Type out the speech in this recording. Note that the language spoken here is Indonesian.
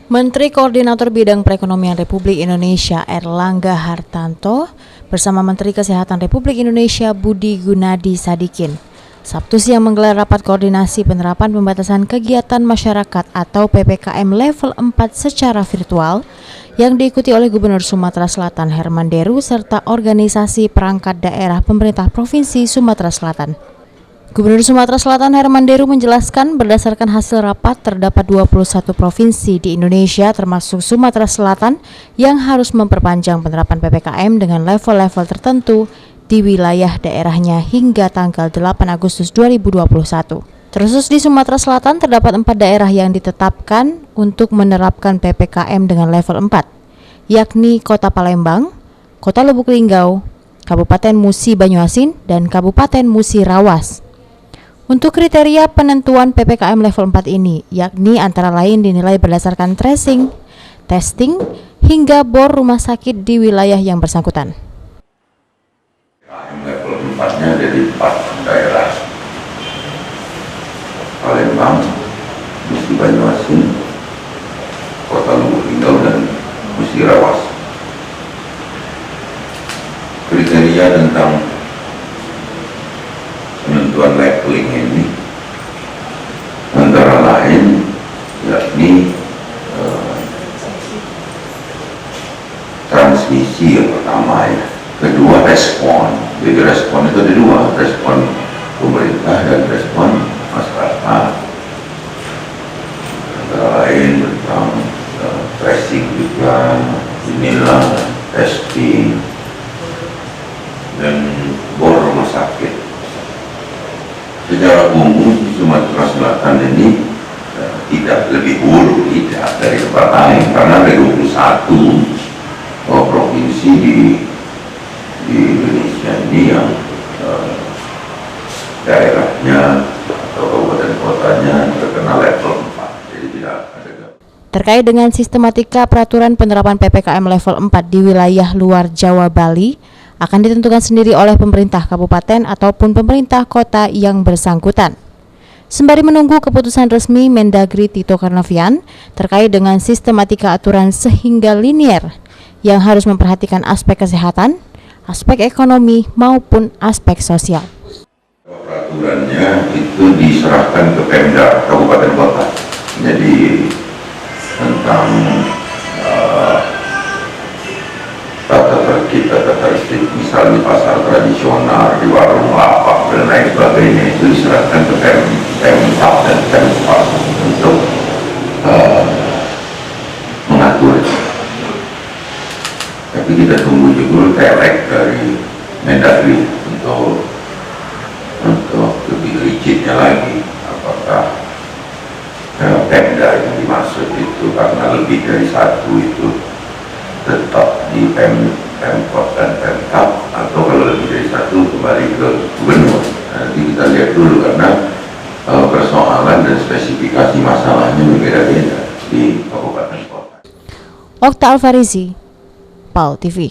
Menteri Koordinator Bidang Perekonomian Republik Indonesia Erlangga Hartanto bersama Menteri Kesehatan Republik Indonesia Budi Gunadi Sadikin Sabtu siang menggelar rapat koordinasi penerapan pembatasan kegiatan masyarakat atau PPKM level 4 secara virtual yang diikuti oleh Gubernur Sumatera Selatan Herman Deru serta organisasi perangkat daerah pemerintah Provinsi Sumatera Selatan. Gubernur Sumatera Selatan Herman Deru menjelaskan berdasarkan hasil rapat terdapat 21 provinsi di Indonesia termasuk Sumatera Selatan yang harus memperpanjang penerapan PPKM dengan level-level tertentu di wilayah daerahnya hingga tanggal 8 Agustus 2021. Terkhusus di Sumatera Selatan terdapat 4 daerah yang ditetapkan untuk menerapkan PPKM dengan level 4, yakni Kota Palembang, Kota Lubuk Linggau, Kabupaten Musi Banyuasin, dan Kabupaten Musi Rawas. Untuk kriteria penentuan PPKM level 4 ini, yakni antara lain dinilai berdasarkan tracing, testing, hingga bor rumah sakit di wilayah yang bersangkutan. PPKM level 4-nya ada di 4 daerah: Palembang, Musi Banyuasin, Kota Lubuk Linggau, dan Musi Rawas. Kriteria tentang penentuan leveling ini antara lain yakni transmisi yang pertama ya, kedua respon. Jadi respon itu ada dua, respon pemerintah dan respon masyarakat. Antara lain tentang tracing juga, inilah testing dan bor rumah sakit. Secara umum di Sumatera Selatan ini tidak lebih buruk tidak dari tempat lain karena ada 21 provinsi di Indonesia ini yang daerahnya atau kabupaten kotanya terkena level 4, jadi tidak ada. Terkait dengan sistematika peraturan penerapan PPKM level 4 di wilayah luar Jawa Bali akan ditentukan sendiri oleh pemerintah kabupaten ataupun pemerintah kota yang bersangkutan. Sembari menunggu keputusan resmi Mendagri Tito Karnavian terkait dengan sistematika aturan sehingga linier yang harus memperhatikan aspek kesehatan, aspek ekonomi maupun aspek sosial. Peraturannya itu diserahkan ke Pemda kabupaten kota. Jadi tentang tata tertib misal di pasar tradisional, di warung lapak dan lain sebagainya itu diserahkan ke Pemda dan Pemda untuk mengatur. Tapi kita tunggu juga telek dari Mendagri untuk lebih rigidnya lagi apakah Pemda yang dimaksud itu karena lebih dari satu itu tetap di Pemkot dan Pemkab atau kalau lebih dari satu kembali ke gubernur. Nanti kita lihat dulu karena persoalan dan spesifikasi masalahnya berbeda-beda di kabupaten kota. Okta Alfarizi, PAL TV.